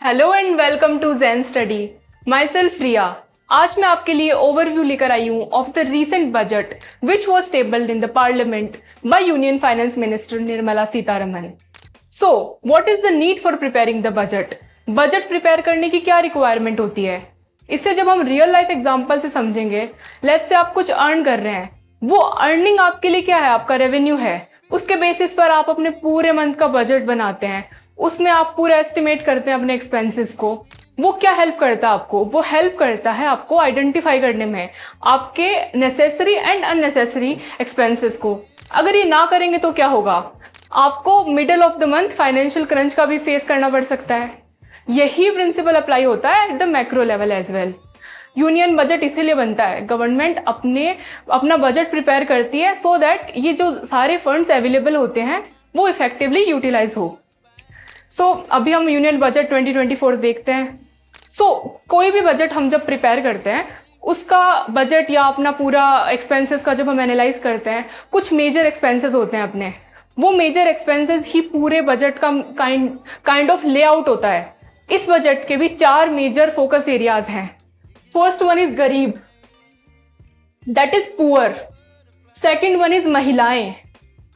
Hello and welcome to Zen Study. Myself Riya. आज मैं आपके लिए ओवरव्यू लेकर आई हूँ of the recent budget which was tabled in the parliament by union finance minister Nirmala Sitharaman. So what is the need for preparing the budget? Budget prepare करने की क्या रिक्वायरमेंट होती है? इसे जब हम रियल लाइफ एग्जाम्पल से समझेंगे, लेट्स से आप कुछ अर्न कर रहे हैं, वो अर्निंग आपके लिए क्या है? आपका रेवेन्यू है। उसके बेसिस पर आप अपने पूरे मंथ का बजट बनाते हैं, उसमें आप पूरा एस्टिमेट करते हैं अपने एक्सपेंसेस को। वो क्या हेल्प करता है आपको? वो हेल्प करता है आपको आइडेंटिफाई करने में आपके नेसेसरी एंड अननेसेसरी एक्सपेंसेस को। अगर ये ना करेंगे तो क्या होगा? आपको middle of the month financial crunch का भी फेस करना पड़ सकता है। यही प्रिंसिपल अप्लाई होता है at the macro level as well. Union budget इसीलिए बनता है, गवर्नमेंट अपना बजट प्रिपेयर करती है सो दैट ये जो सारे फंड्स अवेलेबल होते हैं वो इफेक्टिवली यूटिलाइज हो। अभी हम यूनियन बजट 2024 देखते हैं। कोई भी बजट हम जब प्रिपेयर करते हैं, उसका बजट या अपना पूरा एक्सपेंसेस का जब हम एनालाइज करते हैं, कुछ मेजर एक्सपेंसेस होते हैं अपने, वो मेजर एक्सपेंसेस ही पूरे बजट का काइंड ऑफ लेआउट होता है। इस बजट के भी 4 मेजर फोकस एरियाज हैं। फर्स्ट वन इज गरीब, that is poor. Second one is महिलाएं।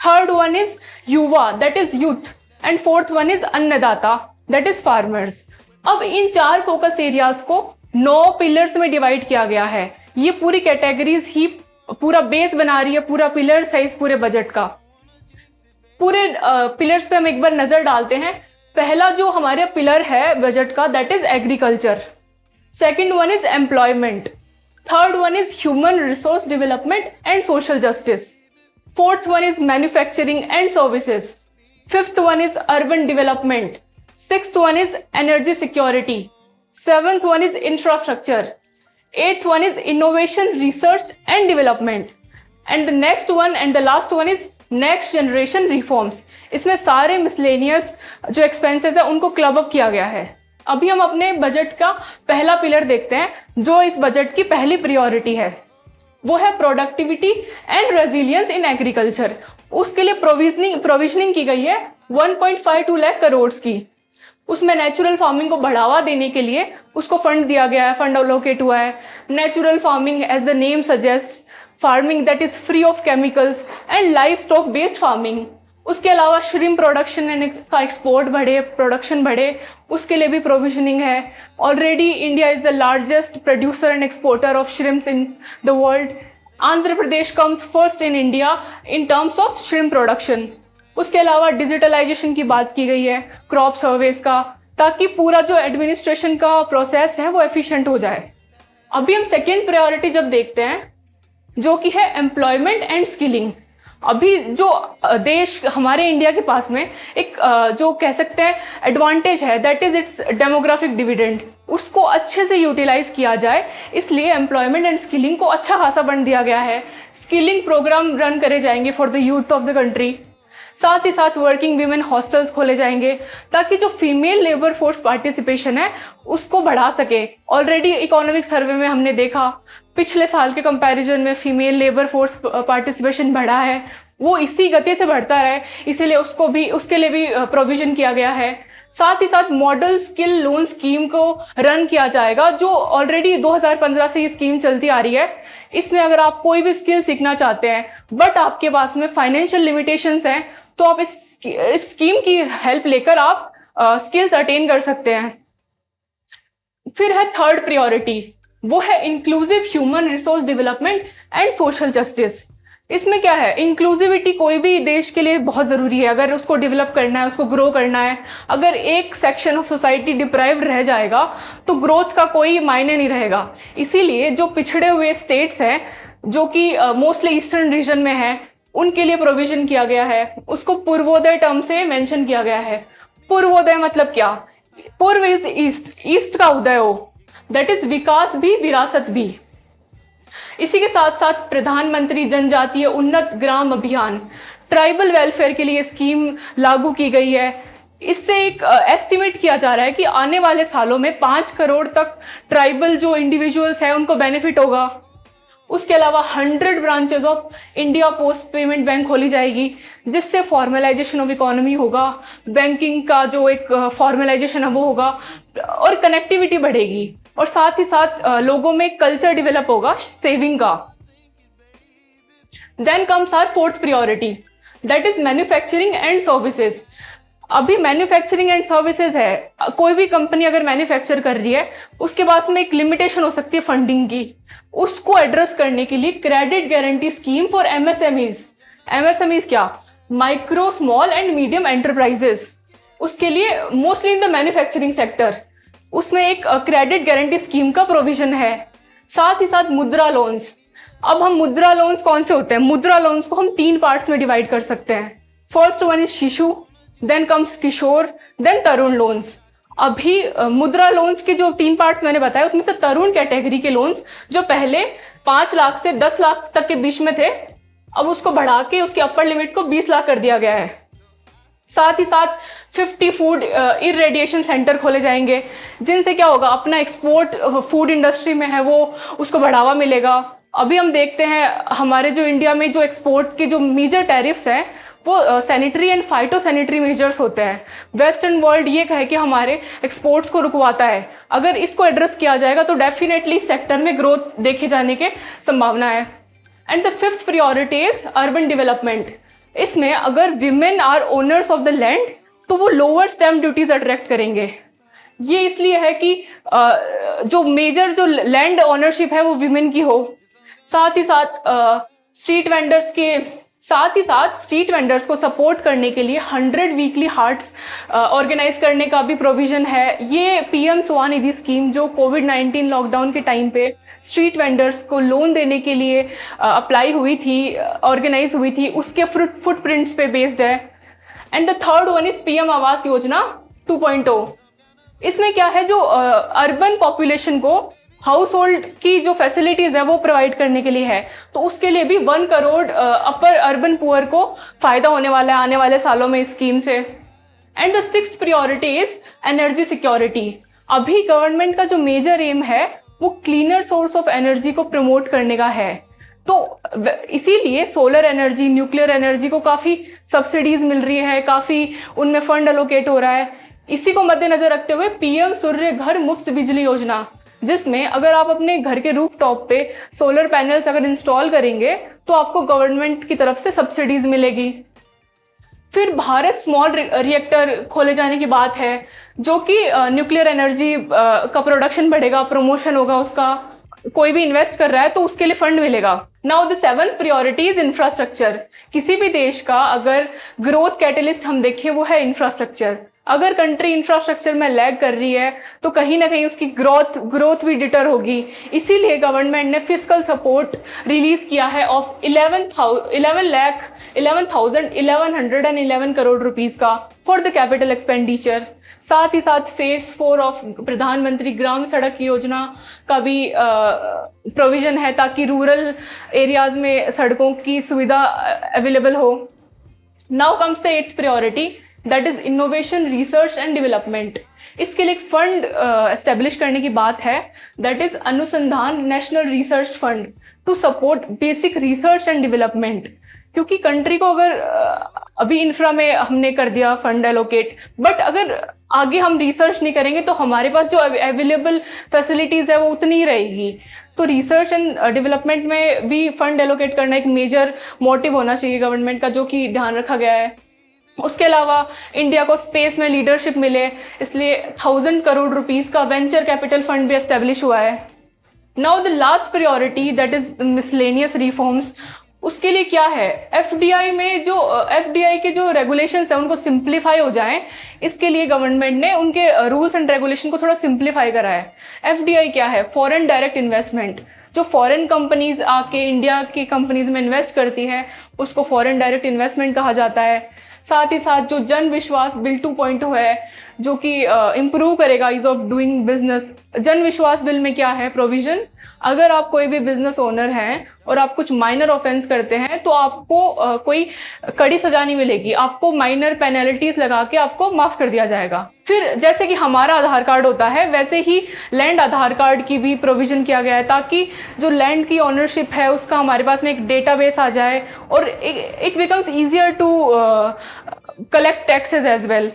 थर्ड वन इज युवा, that is youth. And fourth one is अन्नदाता, दैट इज फार्मर्स। अब इन 4 फोकस एरियाज को 9 पिलर्स में डिवाइड किया गया है। ये पूरी कैटेगरीज ही पूरा बेस बना रही है, पूरा पिलर्स है इस पूरे बजट का। पूरे पिलर्स पे हम एक बार नजर डालते हैं। पहला जो हमारे पिलर है बजट का, that is agriculture. Second one is employment. Third one is human resource development and social justice. Fourth one is manufacturing and services. Fifth one is urban development. Sixth one is energy security. Seventh one is infrastructure. Eighth one is innovation, research and development. And the next one and the last one is next generation reforms. इसमें सारे miscellaneous जो expenses है उनको club up किया गया है। अभी हम अपने बजट का पहला पिलर देखते हैं, जो इस बजट की पहली प्रायोरिटी है। वो है productivity and resilience in agriculture. उसके लिए प्रोविजनिंग की गई है 1.52 लाख करोड़ की। उसमें नेचुरल फार्मिंग को बढ़ावा देने के लिए उसको फंड दिया गया है, फंड अलोकेट हुआ है। Natural farming as the name suggest, farming that is free of chemicals and livestock based farming. उसके अलावा श्रिम्प प्रोडक्शन का एक्सपोर्ट बढ़े, प्रोडक्शन बढ़े, उसके लिए भी प्रोविजनिंग है। Already India is the largest producer and exporter of shrimps in the world. Andhra Pradesh comes first in India in terms of shrimp production. उसके अलावा डिजिटलाइजेशन की बात की गई है, क्रॉप सर्वेस का, ताकि पूरा जो एडमिनिस्ट्रेशन का प्रोसेस है वो एफिशिएंट हो जाए। अभी हम सेकेंड प्रायोरिटी जब देखते हैं, जो कि है एम्प्लॉयमेंट एंड स्किलिंग। अभी जो देश हमारे इंडिया के पास में एक जो कह सकते हैं एडवांटेज है, that is it's demographic dividend, उसको अच्छे से यूटिलाइज किया जाए, इसलिए एम्प्लॉयमेंट एंड स्किलिंग को अच्छा खासा फंड दिया गया है। स्किलिंग प्रोग्राम रन करे जाएंगे for the youth of the country. साथ ही साथ वर्किंग वीमेन हॉस्टल्स खोले जाएंगे, ताकि जो फीमेल लेबर फोर्स पार्टिसिपेशन है उसको बढ़ा सके। ऑलरेडी इकोनॉमिक सर्वे में हमने देखा, पिछले साल के कंपैरिजन में फीमेल लेबर फोर्स पार्टिसिपेशन बढ़ा है, वो इसी गति से बढ़ता रहे, इसीलिए उसके लिए भी प्रोविजन किया गया है। साथ ही साथ मॉडल स्किल लोन स्कीम को रन किया जाएगा, जो ऑलरेडी 2015 से ये स्कीम चलती आ रही है। इसमें अगर आप कोई भी स्किल सीखना चाहते हैं बट आपके पास में फाइनेंशियल लिमिटेशंस हैं, तो आप इस स्कीम की हेल्प लेकर आप स्किल्स अटेन कर सकते हैं। फिर है थर्ड प्रायोरिटी, वो है inclusive human resource development and social justice. इसमें क्या है, इंक्लूसिविटी कोई भी देश के लिए बहुत ज़रूरी है। अगर उसको डेवलप करना है, उसको ग्रो करना है, अगर एक सेक्शन ऑफ सोसाइटी डिप्राइव्ड रह जाएगा तो ग्रोथ का कोई मायने नहीं रहेगा। इसीलिए जो पिछड़े हुए स्टेट्स हैं, जो कि मोस्टली ईस्टर्न रीजन में है, उनके लिए प्रोविजन किया गया है। उसको पूर्वोदय टर्म से मेंशन किया गया है। पूर्वोदय मतलब क्या? पूर्व इज ईस्ट, ईस्ट का उदय हो, दैट इज विकास भी विरासत भी। इसी के साथ साथ प्रधानमंत्री जनजातीय उन्नत ग्राम अभियान, ट्राइबल वेलफेयर के लिए स्कीम लागू की गई है। इससे एक एस्टिमेट किया जा रहा है कि आने वाले सालों में 5 करोड़ तक ट्राइबल जो इंडिविजुअल्स हैं उनको बेनिफिट होगा। उसके अलावा 100 branches of India post payment bank खोली जाएगी, जिससे फॉर्मलाइजेशन ऑफ इकोनॉमी होगा, बैंकिंग का जो एक फॉर्मलाइजेशन है वो होगा और कनेक्टिविटी बढ़ेगी, और साथ ही साथ लोगों में कल्चर डेवलप होगा सेविंग का। Then comes our fourth priority, that is manufacturing and services. अभी मैन्युफैक्चरिंग एंड सर्विसेज है, कोई भी कंपनी अगर मैन्युफैक्चर कर रही है उसके पास में एक लिमिटेशन हो सकती है फंडिंग की, उसको एड्रेस करने के लिए credit guarantee scheme for MSMEs. MSMEs क्या? Micro small and medium enterprises, उसके लिए mostly in the manufacturing sector, उसमें एक क्रेडिट गारंटी स्कीम का प्रोविजन है। साथ ही साथ मुद्रा लोन्स। अब हम मुद्रा लोन्स कौन से होते हैं? मुद्रा लोन्स को हम 3 पार्ट्स में डिवाइड कर सकते हैं। फर्स्ट वन इज शिशु, देन कम्स किशोर, देन तरुण लोन्स। अभी मुद्रा लोन्स के जो 3 पार्ट्स मैंने बताया उसमें से तरुण कैटेगरी के लोन्स जो पहले 5 लाख से 10 लाख तक के बीच में थे, अब उसको बढ़ा के उसकी अपर लिमिट को 20 लाख कर दिया गया है। साथ ही साथ 50 फूड इरेडिएशन सेंटर खोले जाएंगे, जिनसे क्या होगा, अपना एक्सपोर्ट फूड इंडस्ट्री में है वो उसको बढ़ावा मिलेगा। अभी हम देखते हैं हमारे जो इंडिया में जो एक्सपोर्ट के जो मेजर टैरिफ्स हैं वो sanitary and phyto sanitary measures होते हैं। वेस्टर्न वर्ल्ड ये कहे कि हमारे एक्सपोर्ट्स को रुकवाता है, अगर इसको एड्रेस किया जाएगा तो डेफिनेटली सेक्टर में ग्रोथ देखे जाने के संभावना है। And the fifth priority is urban development. इसमें अगर women are owners of the land तो वो लोअर स्टैम्प ड्यूटीज अट्रैक्ट करेंगे। ये इसलिए है कि जो मेजर जो लैंड ऑनरशिप है वो विमेन की हो। साथ ही साथ स्ट्रीट वेंडर्स को सपोर्ट करने के लिए 100 वीकली हार्ट्स ऑर्गेनाइज करने का भी प्रोविजन है। ये पीएम स्वनिधि स्कीम जो कोविड-19 लॉकडाउन के टाइम पे स्ट्रीट वेंडर्स को लोन देने के लिए अप्लाई हुई थी, ऑर्गेनाइज हुई थी, उसके फुटप्रिंट्स पे बेस्ड है। And the third one is PM Awas Yojana 2.0। इसमें क्या है, जो अर्बन पॉपुलेशन को हाउस होल्ड की जो फैसिलिटीज है वो प्रोवाइड करने के लिए है, तो उसके लिए भी 1 करोड़ अपर अर्बन पुअर को फायदा होने वाला है आने वाले सालों में इस स्कीम से। And the sixth priority is energy security. अभी गवर्नमेंट का जो मेजर एम है वो क्लीनर सोर्स ऑफ एनर्जी को प्रमोट करने का है, तो इसीलिए सोलर एनर्जी, न्यूक्लियर एनर्जी को काफ़ी सब्सिडीज मिल रही है, काफ़ी उनमें फंड एलोकेट हो रहा है। इसी को मद्देनजर रखते हुए पीएम सूर्य घर मुफ्त बिजली योजना, जिसमें अगर आप अपने घर के रूफ टॉप पे सोलर पैनल्स अगर इंस्टॉल करेंगे तो आपको गवर्नमेंट की तरफ से सब्सिडीज मिलेगी। फिर भारत स्मॉल रिएक्टर खोले जाने की बात है, जो कि न्यूक्लियर एनर्जी का प्रोडक्शन बढ़ेगा, प्रमोशन होगा उसका, कोई भी इन्वेस्ट कर रहा है तो उसके लिए फंड मिलेगा। Now the seventh priority is infrastructure. किसी भी देश का अगर ग्रोथ कैटलिस्ट हम देखें वो है इंफ्रास्ट्रक्चर। अगर कंट्री इंफ्रास्ट्रक्चर में लैग कर रही है तो कहीं ना कहीं उसकी ग्रोथ भी डिटर होगी। इसीलिए गवर्नमेंट ने फिस्कल सपोर्ट रिलीज किया है ऑफ 11,111 करोड़ रुपीस का फॉर द कैपिटल एक्सपेंडिचर। साथ ही साथ फेज 4 ऑफ प्रधानमंत्री ग्राम सड़क योजना का भी प्रोविजन है, ताकि रूरल एरियाज में सड़कों की सुविधा अवेलेबल हो। Now comes the 8th priority, that is innovation, research and development. इसके लिए एक फंड एस्टेब्लिश करने की बात है, that is Anusandhan national research fund to support basic research and development. क्योंकि कंट्री को अगर अभी इंफ्रा में हमने कर दिया फंड एलोकेट, बट अगर आगे हम रिसर्च नहीं करेंगे तो हमारे पास जो अवेलेबल फैसिलिटीज है वो उतनी ही रहेगी। तो रिसर्च एंड डेवलपमेंट में भी फंड एलोकेट करना एक मेजर मोटिव होना चाहिए गवर्नमेंट का, जो कि ध्यान रखा गया है। उसके अलावा इंडिया को स्पेस में लीडरशिप मिले, इसलिए 1000 करोड़ रुपीस का वेंचर कैपिटल फंड भी एस्टेब्लिश हुआ है। Now the last priority, that is miscellaneous reforms. उसके लिए क्या है, एफडीआई में जो एफडीआई के जो रेगुलेशंस है उनको सिंप्लीफाई हो जाएं, इसके लिए गवर्नमेंट ने उनके रूल्स एंड रेगुलेशन को थोड़ा सिंप्लीफाई करा है। एफडीआई क्या है, फॉरेन डायरेक्ट इन्वेस्टमेंट। जो फॉरेन कंपनीज आके इंडिया की कंपनीज में इन्वेस्ट करती है उसको फॉरेन डायरेक्ट इन्वेस्टमेंट कहा जाता है। साथ ही साथ जो जन विश्वास बिल 2.0 है, जो कि इम्प्रूव करेगा ईज ऑफ डूइंग बिजनेस। जन विश्वास बिल में क्या है प्रोविजन, अगर आप कोई भी बिजनेस ओनर हैं और आप कुछ माइनर ऑफेंस करते हैं तो आपको कोई कड़ी सजा नहीं मिलेगी, आपको माइनर पेनल्टीज लगा के आपको माफ कर दिया जाएगा। फिर जैसे कि हमारा आधार कार्ड होता है वैसे ही लैंड आधार कार्ड की भी प्रोविजन किया गया है, ताकि जो लैंड की ओनरशिप है उसका हमारे पास में एक डेटाबेस आ जाए और it becomes easier to collect taxes as well.